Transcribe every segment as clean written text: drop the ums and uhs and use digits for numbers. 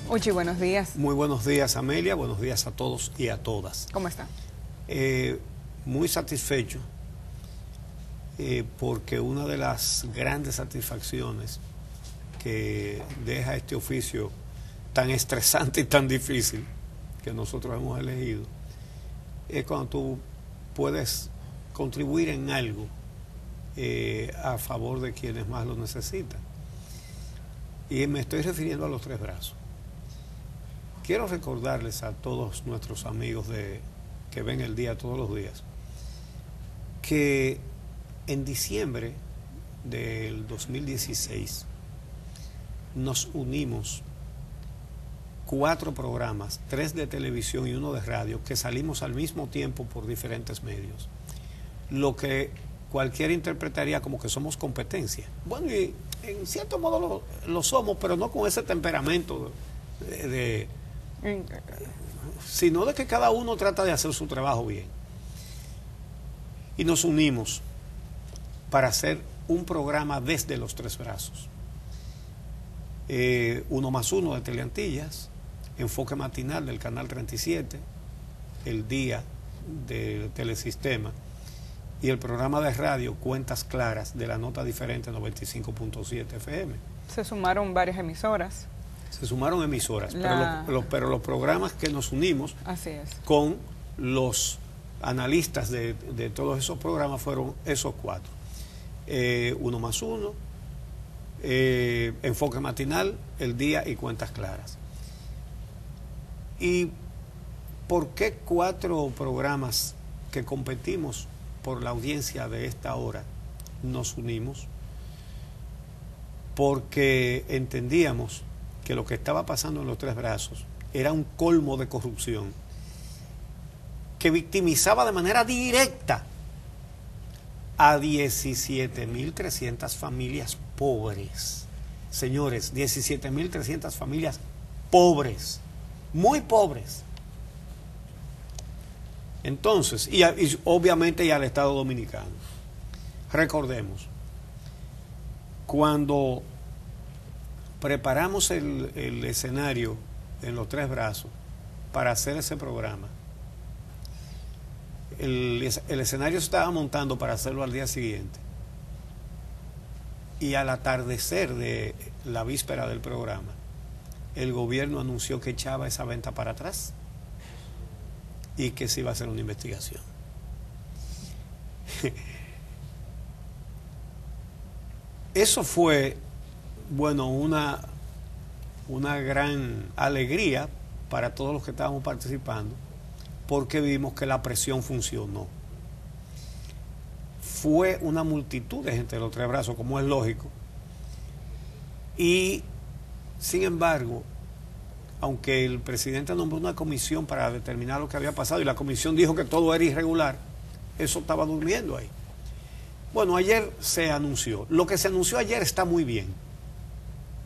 Uchi, buenos días. Muy buenos días, Amelia. Buenos días a todos y a todas. ¿Cómo está? Muy satisfecho porque una de las grandes satisfacciones que deja este oficio tan estresante y tan difícil que nosotros hemos elegido es cuando tú puedes contribuir en algo a favor de quienes más lo necesitan. Y me estoy refiriendo a los Tres Brazos. Quiero recordarles a todos nuestros amigos que ven el día todos los días que en diciembre del 2016 nos unimos 4 programas, 3 de televisión y 1 de radio, que salimos al mismo tiempo por diferentes medios. Lo que cualquiera interpretaría como que somos competencia. Bueno, y en cierto modo lo somos, pero no con ese temperamento sino de que cada uno trata de hacer su trabajo bien. Y nos unimos para hacer un programa desde los Tres Brazos. 1+1 de Teleantillas, Enfoque Matinal del Canal 37, El Día de Telesistema, y el programa de radio Cuentas Claras de la Nota Diferente 95.7 FM. Se sumaron varias emisoras. Se sumaron emisoras, pero los programas que nos unimos Así es. con los analistas de todos esos programas fueron esos 4. 1+1, Enfoque Matinal, El Día y Cuentas Claras. ¿Y por qué 4 programas que competimos por la audiencia de esta hora nos unimos? Porque entendíamos que lo que estaba pasando en los Tres Brazos era un colmo de corrupción que victimizaba de manera directa a 17.300 familias pobres. Señores, 17.300 familias pobres, muy pobres. Entonces, y obviamente y al Estado Dominicano. Recordemos, cuando preparamos el escenario en los Tres Brazos para hacer ese programa, el escenario se estaba montando para hacerlo al día siguiente, y al atardecer de la víspera del programa el gobierno anunció que echaba esa venta para atrás y que se iba a hacer una investigación. Eso fue, bueno, una gran alegría para todos los que estábamos participando, porque vimos que la presión funcionó. Fue una multitud de gente de los Tres Brazos, como es lógico, y sin embargo, aunque el presidente nombró una comisión para determinar lo que había pasado y la comisión dijo que todo era irregular, eso estaba durmiendo ahí. Bueno, ayer se anunció. Lo que se anunció ayer está muy bien.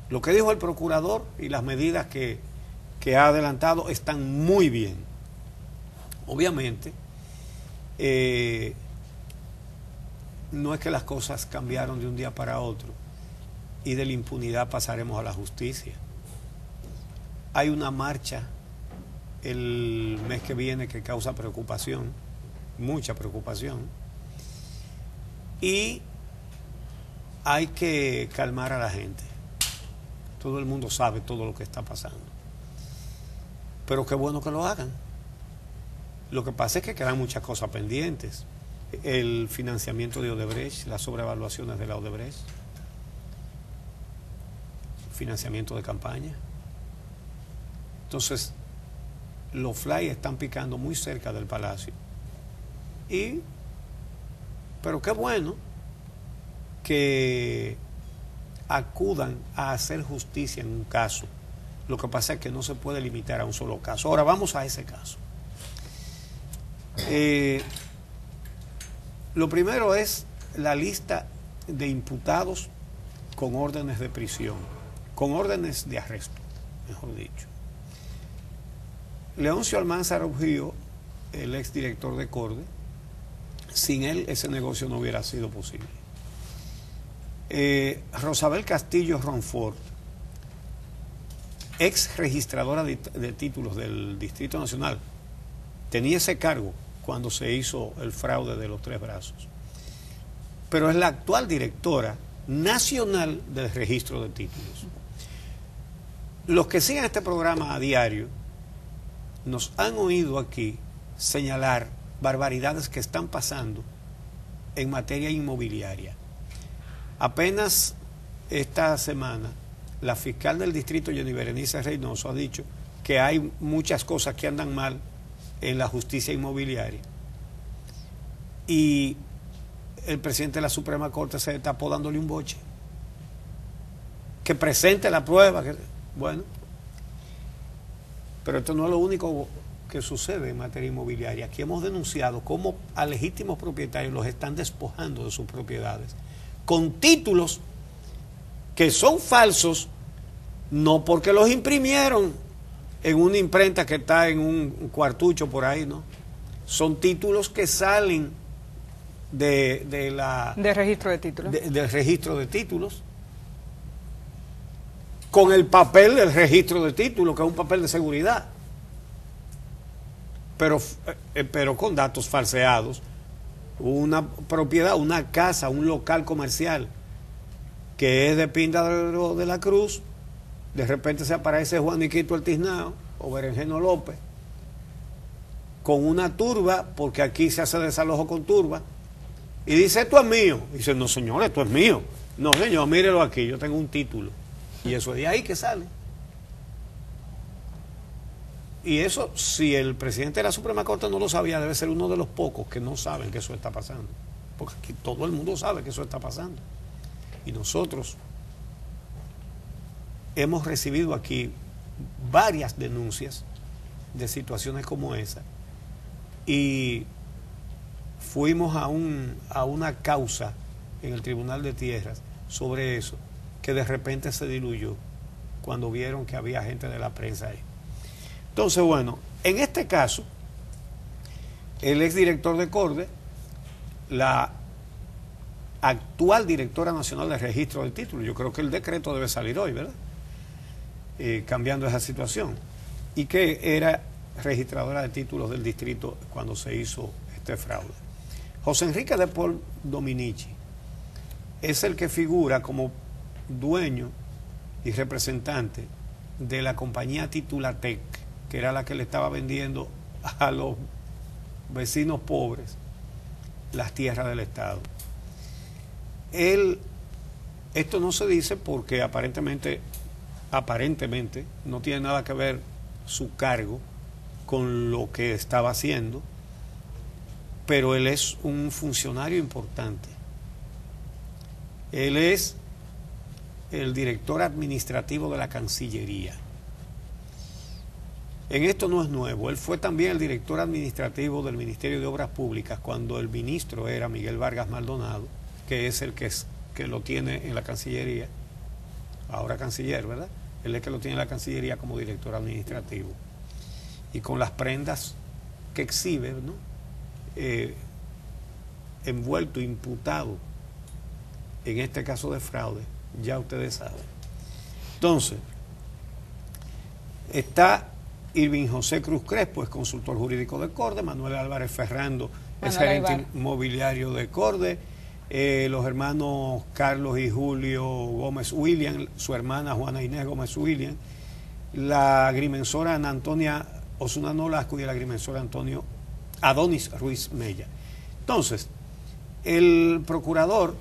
Lo que dijo el procurador y las medidas que ha adelantado están muy bien. Obviamente, no es que las cosas cambiaron de un día para otro y de la impunidad pasaremos a la justicia. Hay una marcha el mes que viene que causa preocupación, mucha preocupación, y hay que calmar a la gente. Todo el mundo sabe todo lo que está pasando, pero qué bueno que lo hagan. Lo que pasa es que quedan muchas cosas pendientes. El financiamiento de Odebrecht, las sobrevaluaciones de la Odebrecht, financiamiento de campaña. Entonces, los flyers están picando muy cerca del Palacio. Pero qué bueno que acudan a hacer justicia en un caso. Lo que pasa es que no se puede limitar a un solo caso. Ahora vamos a ese caso. Lo primero es la lista de imputados con órdenes de prisión, con órdenes de arresto, mejor dicho. Leoncio Almanzar Ugío, el exdirector de CORDE, sin él ese negocio no hubiera sido posible. Rosabel Castillo Ronfort, ex registradora de títulos del Distrito Nacional, tenía ese cargo cuando se hizo el fraude de los 3 brazos, pero es la actual directora nacional del registro de títulos. Los que siguen este programa a diario nos han oído aquí señalar barbaridades que están pasando en materia inmobiliaria. Apenas esta semana la fiscal del distrito, Jenny Berenice Reynoso, ha dicho que hay muchas cosas que andan mal en la justicia inmobiliaria, y el presidente de la Suprema Corte se tapó dándole un boche, que presente la prueba, bueno, pero esto no es lo único que sucede en materia inmobiliaria. Aquí hemos denunciado cómo a legítimos propietarios los están despojando de sus propiedades con títulos que son falsos, no porque los imprimieron en una imprenta que está en un cuartucho por ahí, ¿no? Son títulos que salen de registro de títulos. Del registro de títulos, con el papel del registro de títulos, que es un papel de seguridad, pero con datos falseados. Una propiedad, una casa, un local comercial que es de Píndaro de la Cruz, de repente se aparece Juaniquito El Tiznao o Berenjeno López con una turba, porque aquí se hace desalojo con turba, y dice: esto es mío. Y dice: no, señor, esto es mío. No, señor, mírelo aquí, yo tengo un título. Y eso es de ahí que sale. Y eso, si el presidente de la Suprema Corte no lo sabía, debe ser uno de los pocos que no saben que eso está pasando, porque aquí todo el mundo sabe que eso está pasando. Y nosotros hemos recibido aquí varias denuncias de situaciones como esa, y fuimos a una causa en el Tribunal de Tierras sobre eso, que de repente se diluyó cuando vieron que había gente de la prensa ahí. Entonces, bueno, en este caso, el exdirector de CORDE, la actual directora nacional de registro de títulos, yo creo que el decreto debe salir hoy, ¿verdad? Cambiando esa situación, y que era registradora de títulos del distrito cuando se hizo este fraude. José Enrique de Paul Dominici es el que figura como dueño y representante de la compañía Titulatec, que era la que le estaba vendiendo a los vecinos pobres las tierras del Estado. Esto no se dice porque aparentemente no tiene nada que ver su cargo con lo que estaba haciendo, pero él es un funcionario importante. Él es el director administrativo de la Cancillería. En esto no es nuevo. Él fue también el director administrativo del Ministerio de Obras Públicas cuando el ministro era Miguel Vargas Maldonado, que es el que lo tiene en la Cancillería, ahora canciller, ¿verdad? Él es el que lo tiene en la Cancillería como director administrativo. Y con las prendas que exhibe, ¿no? Envuelto, imputado en este caso de fraude, ya ustedes saben. Entonces, está Irving José Cruz Crespo, es consultor jurídico de CORDE. Manuel Álvarez Ferrando es gerente inmobiliario de CORDE. Los hermanos Carlos y Julio Gómez William, su hermana Juana Inés Gómez William, la agrimensora Ana Antonia Osuna Nolasco y el agrimensor Adonis Ruiz Mella. Entonces, el procurador,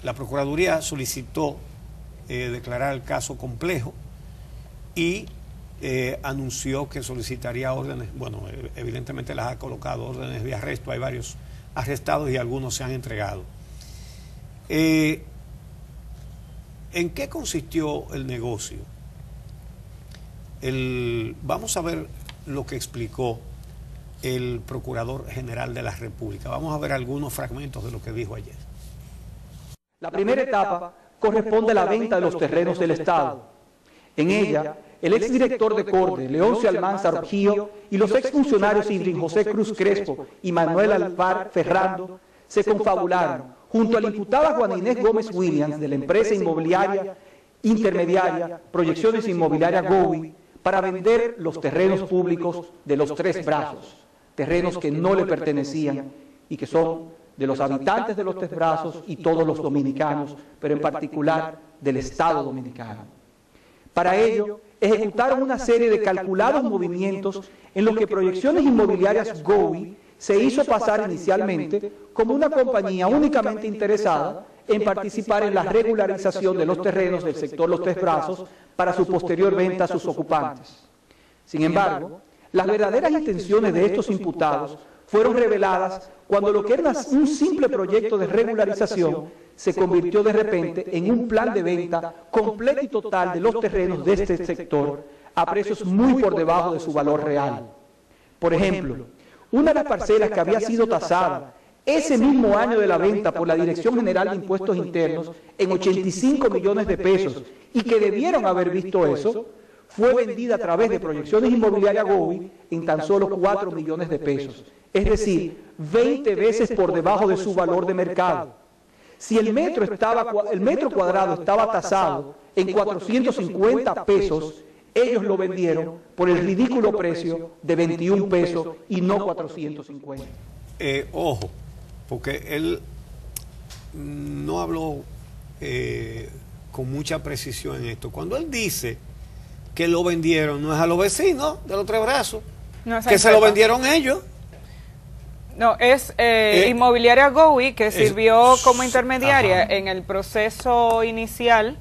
la Procuraduría solicitó declarar el caso complejo y anunció que solicitaría órdenes, bueno, evidentemente las ha colocado, órdenes de arresto. Hay varios arrestados y algunos se han entregado. ¿En qué consistió el negocio? Vamos a ver lo que explicó el Procurador General de la República. Vamos a ver algunos fragmentos de lo que dijo ayer. La primera etapa corresponde a la venta de los terrenos del Estado. En ella, el exdirector de CORDE, Leoncio Almanzar Orgío, y los exfuncionarios Irving José Cruz Crespo y Manuel Álvarez Ferrando se confabularon junto a la imputada Juana Inés Gómez Williams de la empresa inmobiliaria intermediaria, Proyecciones Inmobiliarias GOWI, para vender los terrenos públicos de los Tres Brazos, terrenos que no le pertenecían y que son de los habitantes de los Tres Brazos y todos los dominicanos, pero en particular del Estado Dominicano. Para ello, ejecutaron una serie de calculados movimientos en los que Proyecciones Inmobiliarias GOWI se hizo pasar inicialmente como una compañía únicamente interesada en participar en la regularización de los terrenos del sector Los Tres Brazos para su posterior venta a sus ocupantes. Sin embargo, las verdaderas intenciones de estos imputados fueron reveladas cuando lo que era un simple proyecto de regularización se convirtió de repente en un plan de venta completo y total de los terrenos de este sector a precios muy por debajo de su valor real. Por ejemplo, una de las parcelas que había sido tasada ese mismo año de la venta por la Dirección General de Impuestos Internos en 85 millones de pesos y que debieron haber visto eso, fue vendida a través de Proyecciones Inmobiliarias GOWI en tan solo 4 millones de pesos, es decir, 20 veces por debajo de su valor de mercado. Si el metro cuadrado estaba tasado en 450 pesos, ellos lo vendieron por el ridículo precio de 21 pesos y no 450. Ojo, porque él no habló con mucha precisión en esto. Cuando él dice que lo vendieron, no es a los vecinos de Los Tres Brazos, no es que se lo vendieron ellos. No, es Inmobiliaria GOWI, que sirvió como intermediaria en el proceso inicial,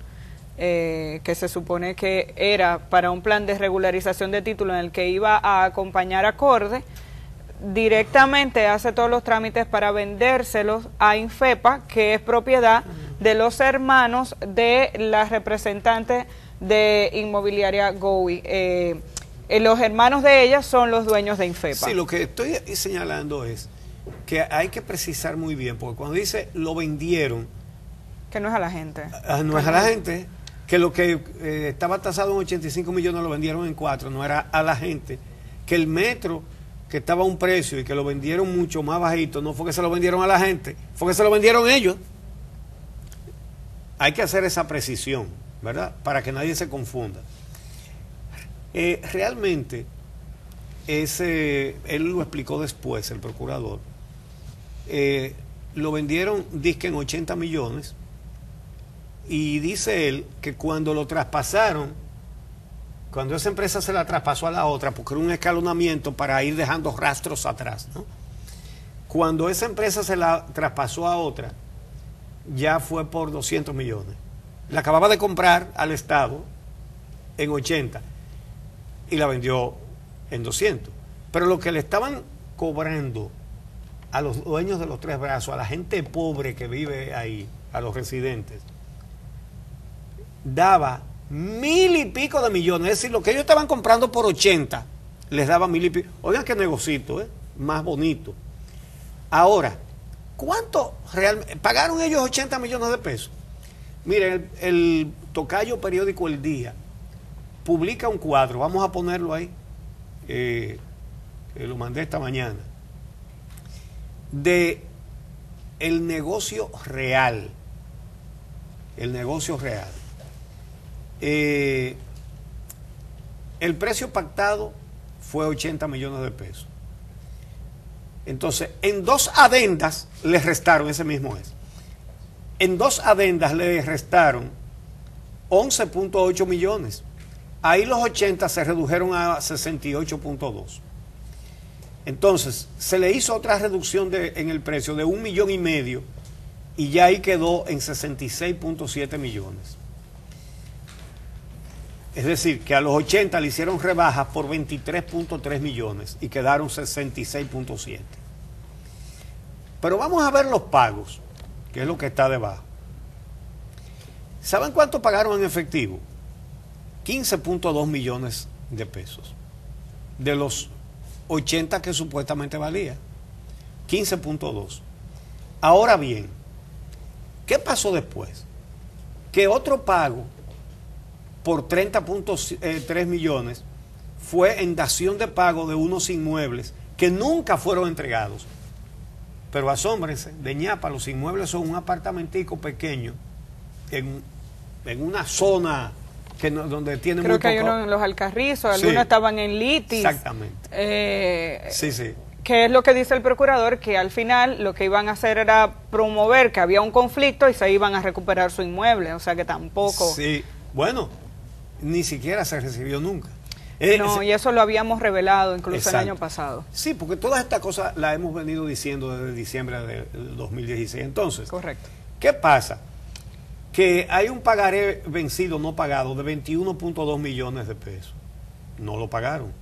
que se supone que era para un plan de regularización de título en el que iba a acompañar a Corde. Directamente hace todos los trámites para vendérselos a Infepa, que es propiedad de los hermanos de la representante de Inmobiliaria GOWI. Los hermanos de ella son los dueños de Infepa. Sí, lo que estoy señalando es que hay que precisar muy bien, porque cuando dice lo vendieron... Que no es a la gente. No es a la gente, que lo que estaba tasado en 85 millones lo vendieron en 4, no era a la gente, que el metro que estaba a un precio y que lo vendieron mucho más bajito, no fue que se lo vendieron a la gente, fue que se lo vendieron ellos. Hay que hacer esa precisión, ¿verdad? Para que nadie se confunda. Realmente, él lo explicó después, el procurador, lo vendieron, dizque en 80 millones, y dice él que cuando lo traspasaron, cuando esa empresa se la traspasó a la otra, porque era un escalonamiento para ir dejando rastros atrás, ¿no? Cuando esa empresa se la traspasó a otra, ya fue por 200 millones. La acababa de comprar al Estado en 80 y la vendió en 200. Pero lo que le estaban cobrando a los dueños de Los Tres Brazos, a la gente pobre que vive ahí, a los residentes, daba 1000 y pico de millones. Es decir, lo que ellos estaban comprando por 80 les daba 1000 y pico. Oigan qué negocito, más bonito. Ahora, ¿cuánto realmente pagaron ellos? 80 millones de pesos. Miren, el tocayo periódico El Día publica un cuadro, vamos a ponerlo ahí, lo mandé esta mañana, de el negocio real. El negocio real. El precio pactado fue 80 millones de pesos. Entonces, en 2 adendas les restaron, ese mismo es. En 2 adendas les restaron 11.8 millones. Ahí los 80 se redujeron a 68.2. Entonces, se le hizo otra reducción en el precio de 1,5 millones y ya ahí quedó en 66.7 millones. Es decir, que a los 80 le hicieron rebajas por 23.3 millones y quedaron 66.7. Pero vamos a ver los pagos, que es lo que está debajo. ¿Saben cuánto pagaron en efectivo? 15.2 millones de pesos. De los 80 que supuestamente valía. 15.2. Ahora bien, ¿qué pasó después? Que otro pago por 30.3 millones fue en dación de pago de unos inmuebles que nunca fueron entregados. Pero asómbrense, de ñapa, los inmuebles son un apartamentico pequeño en en una zona que donde tiene Creo muy que hay poco... uno en Los Alcarrizos, Sí. algunos estaban en Litis. Exactamente. Sí, sí. Que es lo que dice el procurador, que al final lo que iban a hacer era promover que había un conflicto y se iban a recuperar su inmueble, o sea que tampoco... Sí, bueno, ni siquiera se recibió nunca. No, y eso lo habíamos revelado incluso Exacto. el año pasado. Sí, porque todas estas cosas las hemos venido diciendo desde diciembre del 2016. Entonces, Correcto. ¿qué pasa? Que hay un pagaré vencido, no pagado, de 21.2 millones de pesos. No lo pagaron.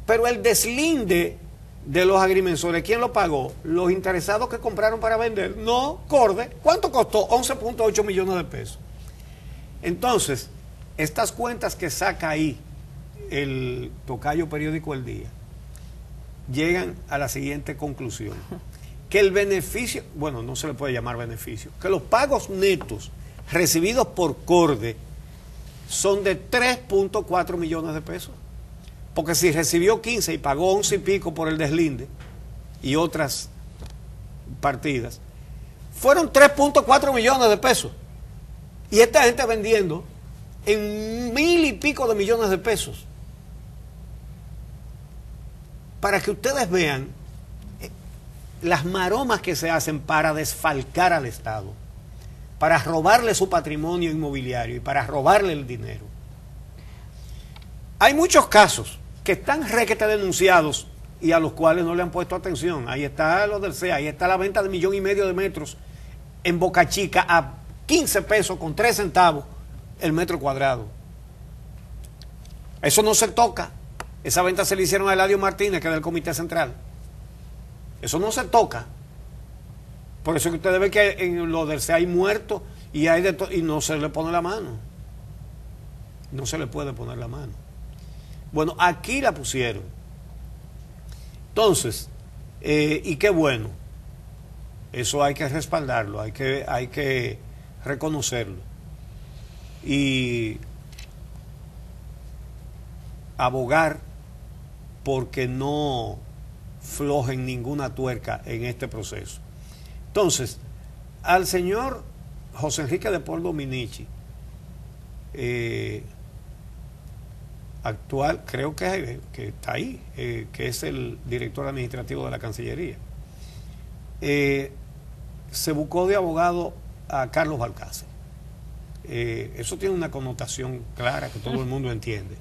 Pero el deslinde de los agrimensores, ¿quién lo pagó? Los interesados que compraron para vender. No, Corde. ¿Cuánto costó? 11.8 millones de pesos. Entonces, estas cuentas que saca ahí el tocayo periódico El Día, llegan a la siguiente conclusión. Que el beneficio, bueno, no se le puede llamar beneficio, que los pagos netos recibidos por Corde son de 3.4 millones de pesos. Porque si recibió 15 y pagó 11 y pico por el deslinde y otras partidas, fueron 3.4 millones de pesos. Y esta gente vendiendo en 1.000 y pico de millones de pesos. Para que ustedes vean las maromas que se hacen para desfalcar al Estado, para robarle su patrimonio inmobiliario y para robarle el dinero. Hay muchos casos que están requete denunciados y a los cuales no le han puesto atención. Ahí está lo del CEA, ahí está la venta de 1,5 millones de metros en Boca Chica a 15 pesos con 3 centavos el metro cuadrado. Eso no se toca. Esa venta se le hicieron a Eladio Martínez, que es del Comité Central. Eso no se toca. Por eso que ustedes ven que en lo del CEA hay muertos y hay y no se le pone la mano. No se le puede poner la mano. Bueno, aquí la pusieron. Entonces, y qué bueno. Eso hay que respaldarlo, hay que reconocerlo. Y abogar porque no flojen ninguna tuerca en este proceso. Entonces, al señor José Enrique de Paul Dominici, actual, creo que está ahí, que es el director administrativo de la Cancillería, se buscó de abogado a Carlos Balcácer. Eso tiene una connotación clara que todo el mundo entiende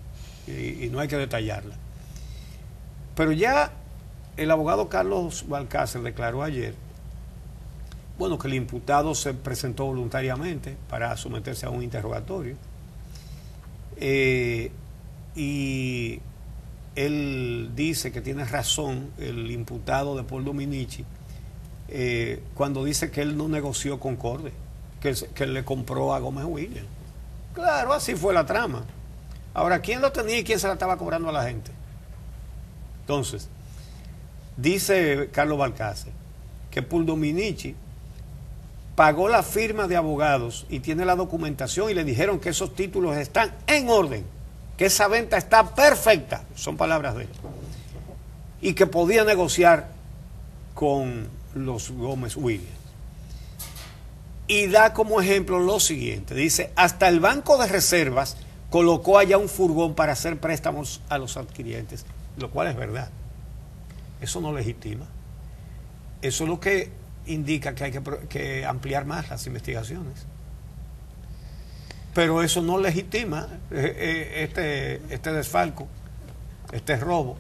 y no hay que detallarla. Pero ya el abogado Carlos Balcácer declaró ayer, bueno, que el imputado se presentó voluntariamente para someterse a un interrogatorio. Y él dice que tiene razón el imputado de Paul Dominici cuando dice que él no negoció con Corde, que le compró a Gómez Williams. Claro, así fue la trama. Ahora, ¿quién lo tenía y quién se la estaba cobrando a la gente? Entonces, dice Carlos Balcácer que Paul Dominici pagó la firma de abogados y tiene la documentación y le dijeron que esos títulos están en orden, que esa venta está perfecta, son palabras de él, y que podía negociar con los Gómez Williams. Y da como ejemplo lo siguiente, dice, hasta el Banco de Reservas colocó allá un furgón para hacer préstamos a los adquirientes, lo cual es verdad. Eso no legitima. Eso es lo que indica que hay que ampliar más las investigaciones. Pero eso no legitima este desfalco, este robo.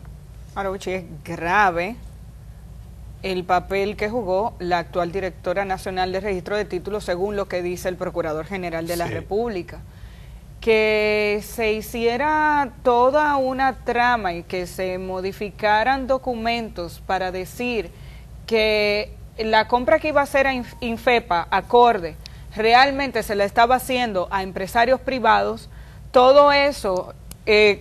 Arauchi, es grave el papel que jugó la actual directora nacional de registro de títulos, según lo que dice el Procurador General de la República. Que se hiciera toda una trama y que se modificaran documentos para decir que la compra que iba a hacer a Infepa, a Corde, realmente se la estaba haciendo a empresarios privados, todo eso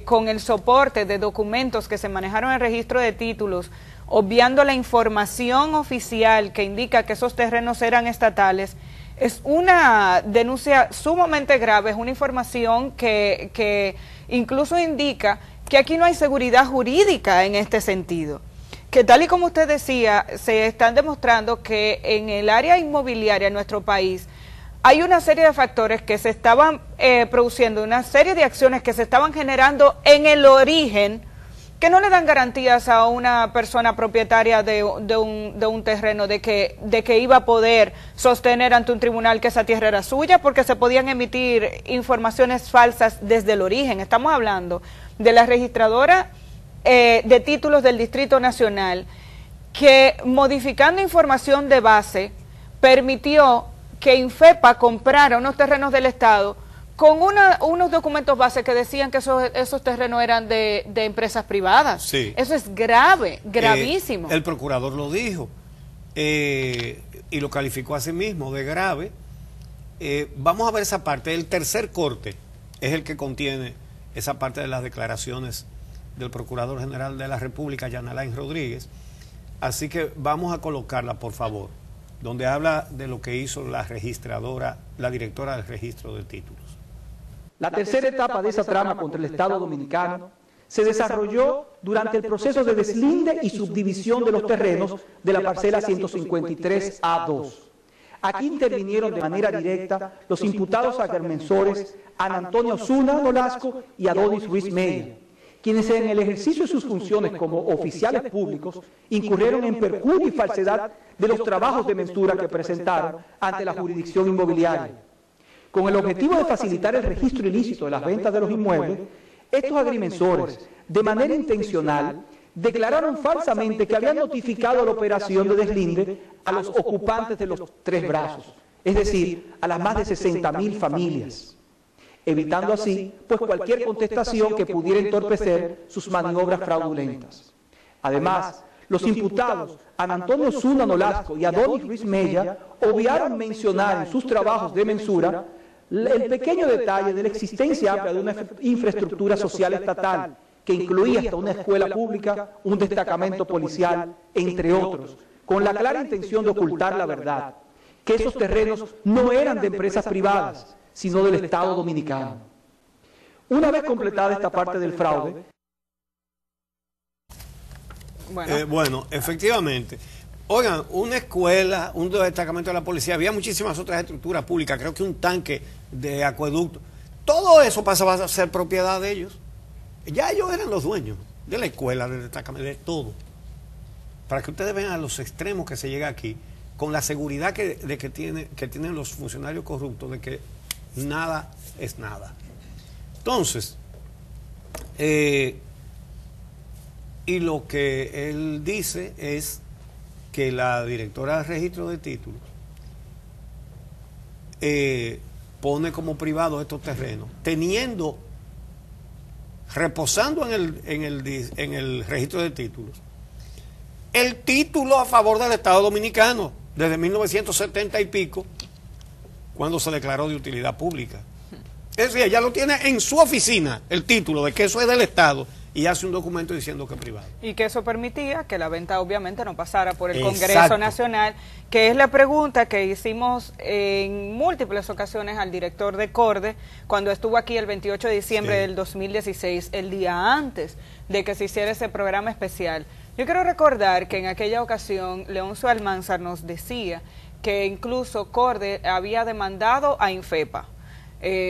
con el soporte de documentos que se manejaron en el registro de títulos, obviando la información oficial que indica que esos terrenos eran estatales, es una denuncia sumamente grave, es una información que incluso indica que aquí no hay seguridad jurídica en este sentido. Que tal y como usted decía, se están demostrando que en el área inmobiliaria en nuestro país hay una serie de factores que se estaban produciendo, una serie de acciones que se estaban generando en el origen, que no le dan garantías a una persona propietaria de un terreno de que iba a poder sostener ante un tribunal que esa tierra era suya, porque se podían emitir informaciones falsas desde el origen. Estamos hablando de la registradora de títulos del Distrito Nacional, que modificando información de base permitió que Infepa comprara unos terrenos del Estado con unos documentos base que decían que esos terrenos eran de empresas privadas. Sí. Eso es grave, gravísimo. El procurador lo dijo y lo calificó a sí mismo de grave. Vamos a ver esa parte. El tercer corte es el que contiene esa parte de las declaraciones del Procurador General de la República, Jan Alain Rodríguez. Así que vamos a colocarla, por favor, donde habla de lo que hizo la registradora, la directora del registro de títulos. La tercera etapa de esa trama contra el Estado Dominicano se desarrolló durante el proceso de deslinde y subdivisión de los terrenos de la parcela 153A2. Aquí intervinieron de manera directa los imputados agrimensores Ana Antonia Osuna Nolasco y Adonis Ruiz Mella, quienes en el ejercicio de sus funciones como oficiales públicos incurrieron en perjurio y falsedad de los trabajos de mensura que presentaron ante la jurisdicción inmobiliaria. Con el objetivo de facilitar el registro ilícito de las ventas de los inmuebles, estos agrimensores, de manera intencional, declararon falsamente que habían notificado la operación de deslinde a los ocupantes de los tres brazos, es decir, a las más de 60.000 familias, evitando así pues cualquier contestación que pudiera entorpecer sus maniobras fraudulentas. Además, los imputados Ana Antonio Osuna Nolasco y Adonis Ruiz Mella obviaron mencionar en sus trabajos de mensura el pequeño detalle de la existencia amplia de una infraestructura social estatal que incluía hasta una escuela pública, un destacamento policial, entre otros, con la clara intención de ocultar la verdad, que esos terrenos no eran de empresas privadas, sino del Estado Dominicano. Una vez completada esta parte del fraude... Bueno, efectivamente. Oigan, una escuela, un destacamento de la policía, había muchísimas otras estructuras públicas, creo que un tanque de acueducto. Todo eso pasaba a ser propiedad de ellos. Ya ellos eran los dueños de la escuela, del destacamento, de todo. Para que ustedes vean a los extremos que se llega aquí, con la seguridad que tienen los funcionarios corruptos de que nada es nada. Entonces, y lo que él dice es que la directora de registro de títulos pone como privado estos terrenos, reposando en el registro de títulos, el título a favor del Estado Dominicano desde 1970 y pico, cuando se declaró de utilidad pública. Es decir, ella lo tiene en su oficina, el título de que eso es del Estado, y hace un documento diciendo que es privado. Y que eso permitía que la venta obviamente no pasara por el Exacto. Congreso Nacional, que es la pregunta que hicimos en múltiples ocasiones al director de CORDE cuando estuvo aquí el 28 de diciembre del 2016, el día antes de que se hiciera ese programa especial. Yo quiero recordar que en aquella ocasión Leoncio Almanzar nos decía que incluso CORDE había demandado a Infepa.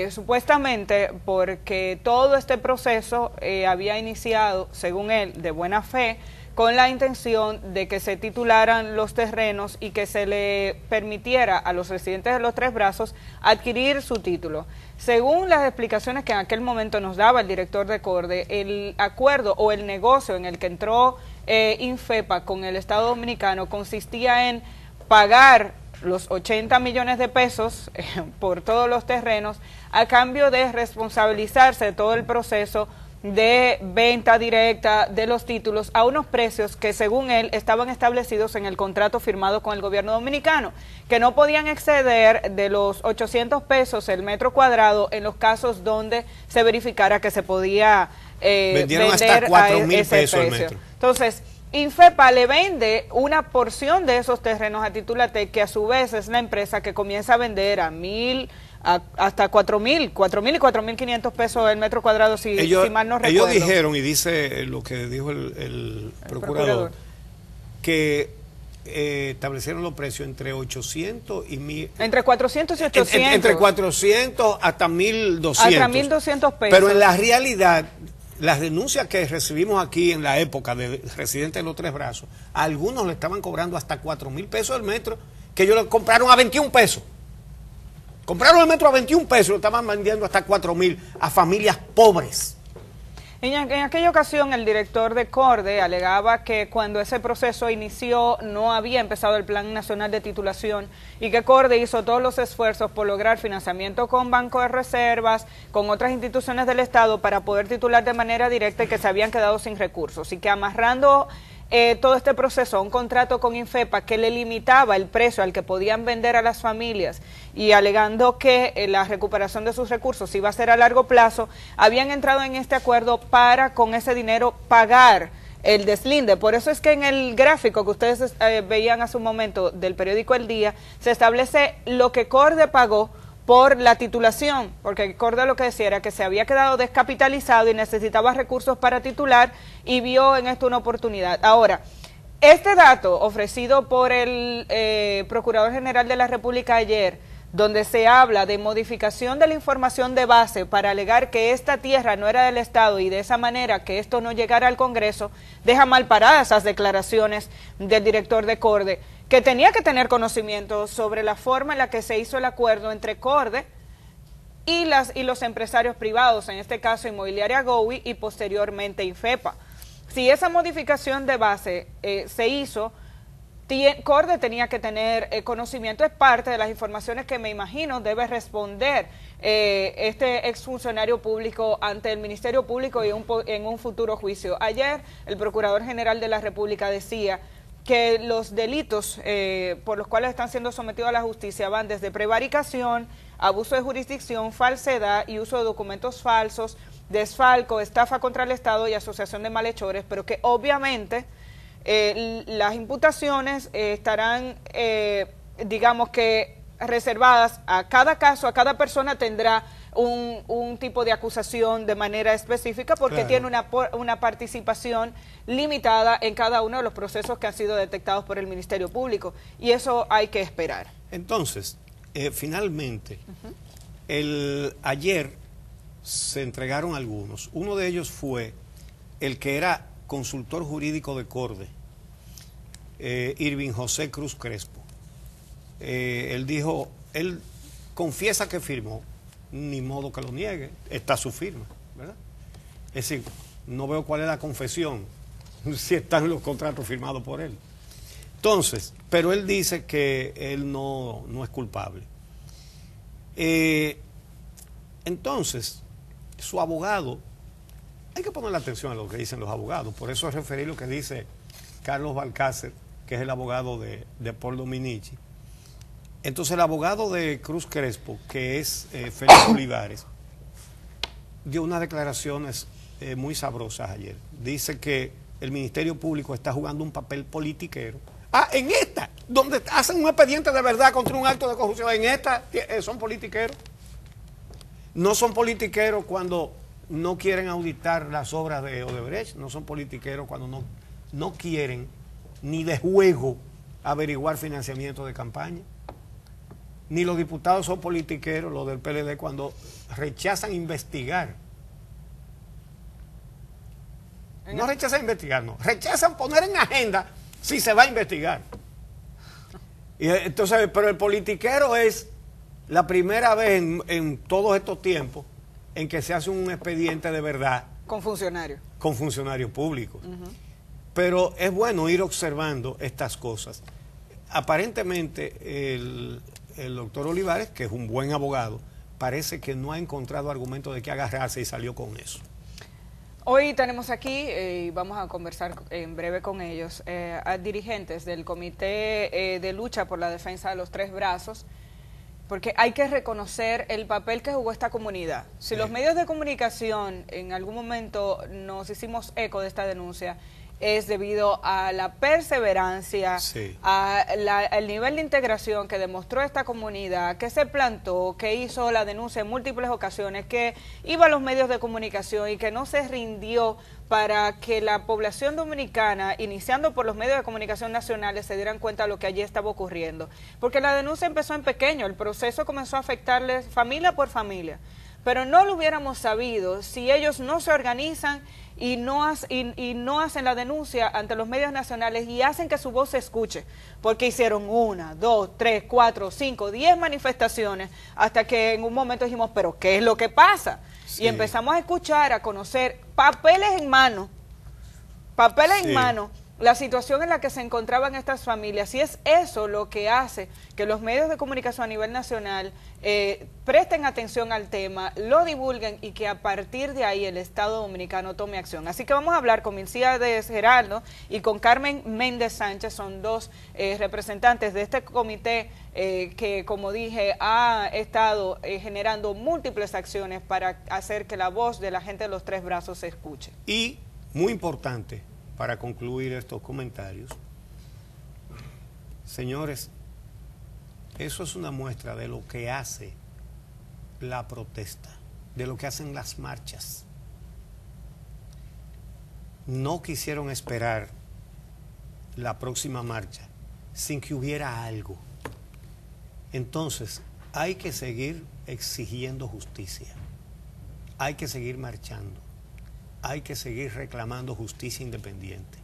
Supuestamente porque todo este proceso había iniciado, según él, de buena fe, con la intención de que se titularan los terrenos y que se le permitiera a los residentes de los tres brazos adquirir su título. Según las explicaciones que en aquel momento nos daba el director de CORDE, el acuerdo o el negocio en el que entró Infepa con el Estado Dominicano consistía en pagar los 80 millones de pesos por todos los terrenos a cambio de responsabilizarse de todo el proceso de venta directa de los títulos a unos precios que según él estaban establecidos en el contrato firmado con el gobierno dominicano, que no podían exceder de los 800 pesos el metro cuadrado en los casos donde se verificara que se podía vendieron vender hasta 4.000 ese pesos precio. el metro. Entonces, Infepa le vende una porción de esos terrenos a Titulatec, que a su vez es la empresa que comienza a vender a 1.000 hasta 4.000 y 4.500 pesos el metro cuadrado, si mal no recuerdo. Ellos dijeron, y dice lo que dijo el procurador, que establecieron los precios entre 800 y 1000. Entre 400 y 800. Entre 400 hasta 1200. Hasta 1200 pesos. Pero en la realidad, las denuncias que recibimos aquí en la época de residentes de los Tres Brazos, a algunos le estaban cobrando hasta 4000 pesos el metro, que ellos lo compraron a 21 pesos. Compraron el metro a 21 pesos, lo estaban vendiendo hasta 4000 a familias pobres. En aquella ocasión el director de CORDE alegaba que cuando ese proceso inició no había empezado el Plan Nacional de Titulación y que CORDE hizo todos los esfuerzos por lograr financiamiento con Banco de Reservas, con otras instituciones del Estado para poder titular de manera directa y que se habían quedado sin recursos y que amarrando todo este proceso a un contrato con Infepa que le limitaba el precio al que podían vender a las familias y alegando que la recuperación de sus recursos iba a ser a largo plazo, habían entrado en este acuerdo para con ese dinero pagar el deslinde. Por eso es que en el gráfico que ustedes veían hace un momento del periódico El Día, se establece lo que CORDE pagó por la titulación, porque CORDE lo que decía era que se había quedado descapitalizado y necesitaba recursos para titular y vio en esto una oportunidad. Ahora, este dato ofrecido por el Procurador General de la República ayer, donde se habla de modificación de la información de base para alegar que esta tierra no era del Estado y de esa manera que esto no llegara al Congreso, deja mal paradas esas declaraciones del director de CORDE, que tenía que tener conocimiento sobre la forma en la que se hizo el acuerdo entre CORDE y los empresarios privados, en este caso Inmobiliaria Gowi y posteriormente Infepa. Si esa modificación de base se hizo, CORDE tenía que tener conocimiento, es parte de las informaciones que me imagino debe responder este exfuncionario público ante el Ministerio Público y en un futuro juicio. Ayer el Procurador General de la República decía que los delitos por los cuales están siendo sometidos a la justicia van desde prevaricación, abuso de jurisdicción, falsedad y uso de documentos falsos, desfalco, estafa contra el Estado y asociación de malhechores, pero que obviamente las imputaciones estarán, digamos que reservadas a cada caso, a cada persona tendrá un tipo de acusación de manera específica porque tiene una participación limitada en cada uno de los procesos que han sido detectados por el Ministerio Público y eso hay que esperar. Entonces, finalmente, ayer se entregaron algunos. Uno de ellos fue el que era consultor jurídico de CORDE, Irving José Cruz Crespo. Él dijo, él confiesa que firmó, ni modo que lo niegue, está su firma, ¿verdad? Es decir, no veo cuál es la confesión, si están los contratos firmados por él. Entonces, pero él dice que él no es culpable. Entonces, su abogado, hay que ponerle atención a lo que dicen los abogados, por eso referí lo que dice Carlos Balcácer, que es el abogado de Paul Dominici. Entonces el abogado de Cruz Crespo, que es Félix Olivares, dio unas declaraciones muy sabrosas ayer. Dice que el Ministerio Público está jugando un papel politiquero. En esta, donde hacen un expediente de verdad contra un acto de corrupción, en esta son politiqueros. No son politiqueros cuando no quieren auditar las obras de Odebrecht, no son politiqueros cuando no quieren ni de juego averiguar financiamiento de campaña. Ni los diputados son politiqueros, los del PLD, cuando rechazan investigar. No rechazan investigar, no. Rechazan poner en agenda si se va a investigar. Y entonces, pero el politiquero es la primera vez en todos estos tiempos en que se hace un expediente de verdad. Con funcionarios. Con funcionarios públicos. Pero es bueno ir observando estas cosas. Aparentemente el doctor Olivares, que es un buen abogado, parece que no ha encontrado argumento de qué agarrarse y salió con eso. Hoy tenemos aquí, y vamos a conversar en breve con ellos, a dirigentes del Comité de Lucha por la Defensa de los Tres Brazos, porque hay que reconocer el papel que jugó esta comunidad. Si los medios de comunicación en algún momento nos hicimos eco de esta denuncia, es debido a la perseverancia, sí, al nivel de integración que demostró esta comunidad, que se plantó, que hizo la denuncia en múltiples ocasiones, que iba a los medios de comunicación y que no se rindió para que la población dominicana, iniciando por los medios de comunicación nacionales, se dieran cuenta de lo que allí estaba ocurriendo. Porque la denuncia empezó en pequeño, el proceso comenzó a afectarles familia por familia. Pero no lo hubiéramos sabido si ellos no se organizan y no hacen la denuncia ante los medios nacionales y hacen que su voz se escuche, porque hicieron 1, 2, 3, 4, 5, 10 manifestaciones hasta que en un momento dijimos, pero ¿qué es lo que pasa? Sí. Y empezamos a escuchar, a conocer papeles en mano, la situación en la que se encontraban estas familias, y es eso lo que hace que los medios de comunicación a nivel nacional presten atención al tema, lo divulguen y que a partir de ahí el Estado Dominicano tome acción. Así que vamos a hablar con Milcíades Geraldo y con Carmen Méndez Sánchez, son dos representantes de este comité que, como dije, ha estado generando múltiples acciones para hacer que la voz de la gente de los Tres Brazos se escuche. Y, muy importante, para concluir estos comentarios, señores, eso es una muestra de lo que hace la protesta, de lo que hacen las marchas. No quisieron esperar la próxima marcha sin que hubiera algo. Entonces, hay que seguir exigiendo justicia, hay que seguir marchando, hay que seguir reclamando justicia independiente.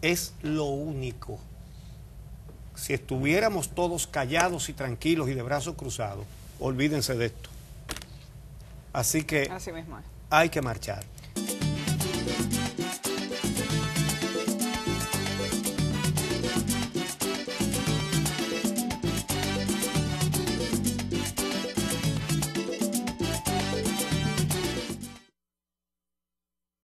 Es lo único. Si estuviéramos todos callados y tranquilos y de brazos cruzados, olvídense de esto. Así que así mismo es. Hay que marchar.